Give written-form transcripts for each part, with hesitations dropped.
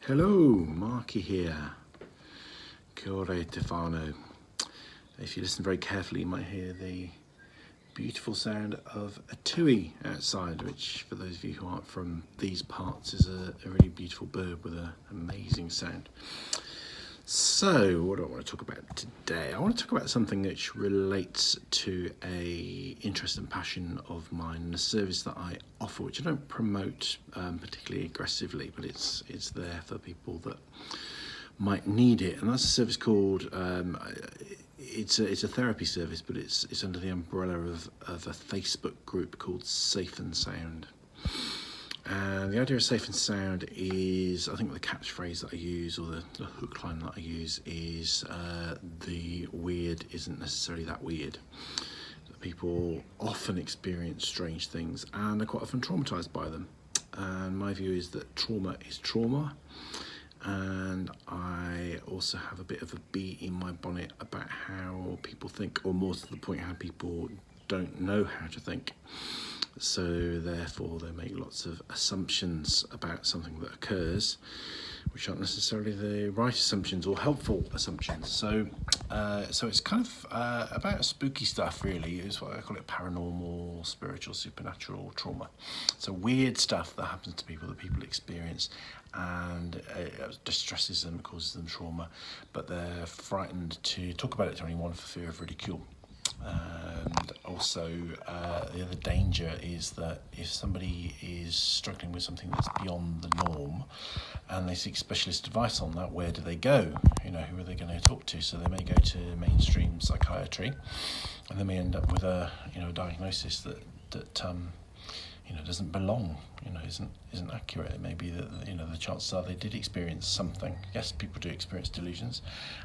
Hello, Markie here. Kia ora te whānau. If you listen very carefully, you might hear the beautiful sound of a tui outside, which for those of you who aren't from these parts is a really beautiful bird with an amazing sound. So, what do I want to talk about today? I want to talk about something which relates to a interest and passion of mine, and a service that I offer, which I don't promote particularly aggressively, but it's there for people that might need it, and that's a service called. It's a therapy service, but it's under the umbrella of a Facebook group called Safe and Sound. And the idea of Safe and Sound is, I think the catchphrase that I use, or the hook line that I use is, the weird isn't necessarily that weird. People often experience strange things and are quite often traumatised by them. And my view is that trauma is trauma. And I also have a bit of a bee in my bonnet about how people think, or more to the point, how people don't know how to think. So therefore they make lots of assumptions about something that occurs, which aren't necessarily the right assumptions or helpful assumptions. So it's kind of about spooky stuff, really. Is what I call it: paranormal, spiritual, supernatural trauma. So weird stuff that happens to people, that people experience, and it distresses them, causes them trauma, but they're frightened to talk about it to anyone for fear of ridicule. And also the other danger is that if somebody is struggling with something that's beyond the norm and they seek specialist advice on that, where do they go? Who are they going to talk to? So they may go to mainstream psychiatry, and they may end up with a diagnosis that doesn't belong, isn't accurate. It may be that the chances are they did experience something. Yes, people do experience delusions,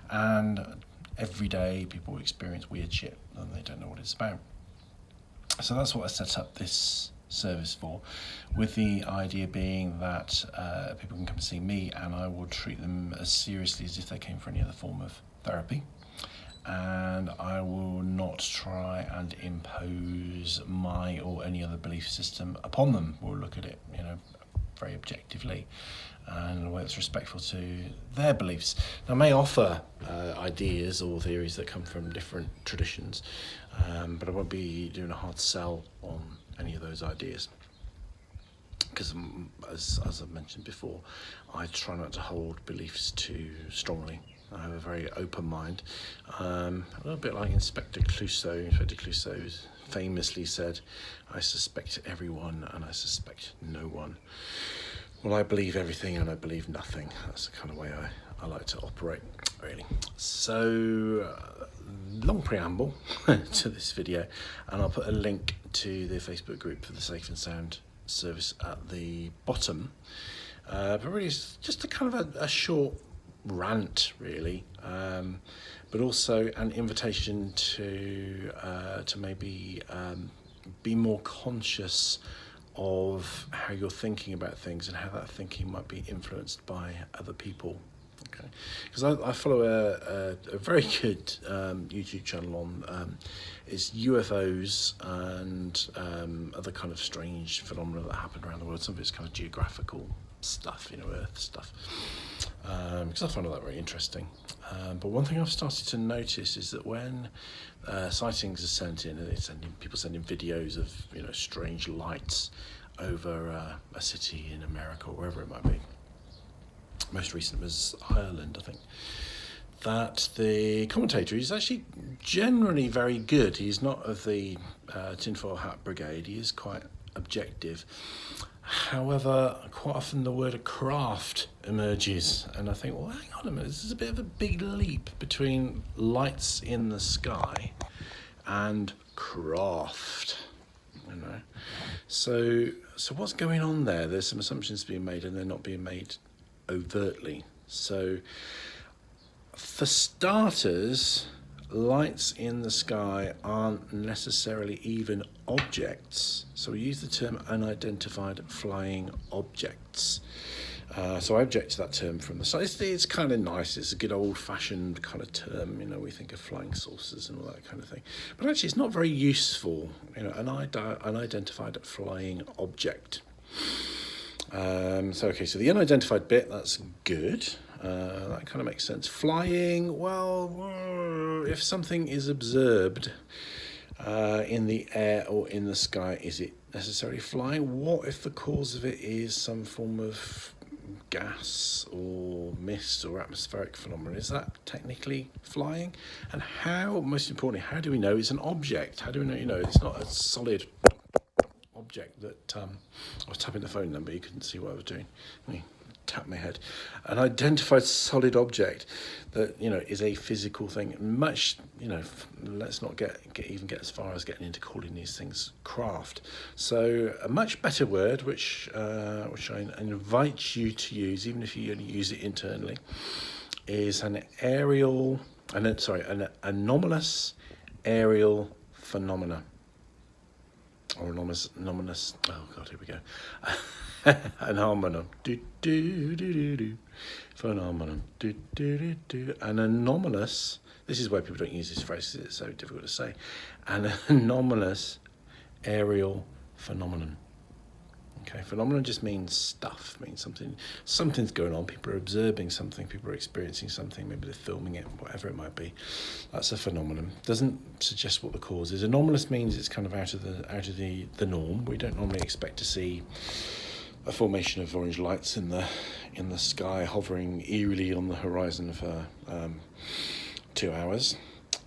and every day people experience weird shit and they don't know what it's about. So that's what I set up this service for, with the idea being that people can come and see me, and I will treat them as seriously as if they came for any other form of therapy. And I will not try and impose my or any other belief system upon them. We'll look at it, very objectively, and in a way that's respectful to their beliefs. Now, I may offer ideas or theories that come from different traditions, but I won't be doing a hard sell on any of those ideas. Because, as I've mentioned before, I try not to hold beliefs too strongly. I have a very open mind, a little bit like Inspector Clouseau. Inspector Clouseau famously said, "I suspect everyone and I suspect no one." Well, I believe everything and I believe nothing. That's the kind of way I like to operate, really. So, long preamble to this video, and I'll put a link to the Facebook group for the Safe and Sound service at the bottom. But really, it's just a kind of a short rant, really, but also an invitation to maybe be more conscious of how you're thinking about things and how that thinking might be influenced by other people. Okay, because I follow a very good YouTube channel on is UFOs and other kind of strange phenomena that happen around the world. Some of it's kind of geographical stuff, Earth stuff, because I find all that very interesting. But one thing I've started to notice is that when sightings are sent in, and people send in videos of strange lights over a city in America or wherever it might be. Most recent was Ireland, I think. That the commentator is actually generally very good. He's not of the tinfoil hat brigade. He is quite objective. However, quite often the word craft emerges, and I think, well, hang on a minute, this is a bit of a big leap between lights in the sky and craft, So what's going on there? There's some assumptions being made, and they're not being made overtly. So, for starters, lights in the sky aren't necessarily even objects. So we use the term unidentified flying objects. So I object to that term from the start. It's kind of nice. It's a good old-fashioned kind of term. We think of flying saucers and all that kind of thing. But actually, it's not very useful. An unidentified flying object. So the unidentified bit, that's good. That kind of makes sense. Flying, well, if something is observed in the air or in the sky, is it necessarily flying? What if the cause of it is some form of gas or mist or atmospheric phenomenon? Is that technically flying? And how, most importantly, how do we know it's an object? How do we know, it's not a solid object that, I was tapping the phone then, but you couldn't see what I was doing. Let me tap my head. An identified solid object that, is a physical thing. Much, let's not get as far as getting into calling these things craft. So a much better word, which I invite you to use, even if you only use it internally, is an anomalous aerial phenomena. Or anomalous, oh God, here we go. Phenomenon, phenomenon, an anomalous, this is why people don't use this phrase because it's so difficult to say, an anomalous aerial phenomenon. Okay, phenomenon just means stuff, means something's going on, people are observing something, people are experiencing something, maybe they're filming it, whatever it might be. That's a phenomenon. Doesn't suggest what the cause is. Anomalous means it's kind of out of the norm. We don't normally expect to see a formation of orange lights in the sky hovering eerily on the horizon for 2 hours.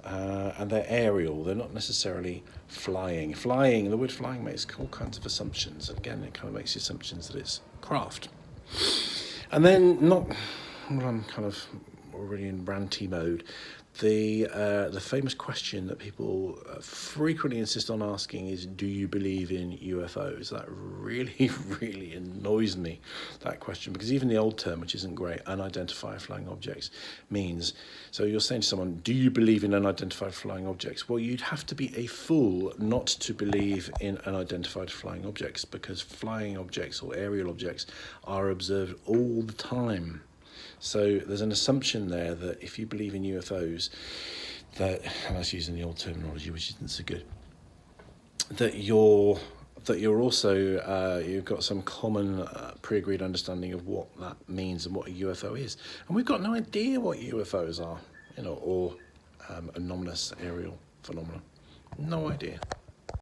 And they're aerial, they're not necessarily flying. The word flying makes all kinds of assumptions. And again, it kind of makes the assumptions that it's craft. And then, I'm kind of already in ranty mode, the famous question that people frequently insist on asking is, do you believe in UFOs? That really, really annoys me, that question, because even the old term, which isn't great, unidentified flying objects, means, so you're saying to someone, do you believe in unidentified flying objects? Well, you'd have to be a fool not to believe in unidentified flying objects, because flying objects or aerial objects are observed all the time. So there's an assumption there that if you believe in UFOs, that, and that's using the old terminology, which isn't so good, that you're also, you've got some common pre-agreed understanding of what that means and what a UFO is. And we've got no idea what UFOs are, or anomalous aerial phenomena. No idea.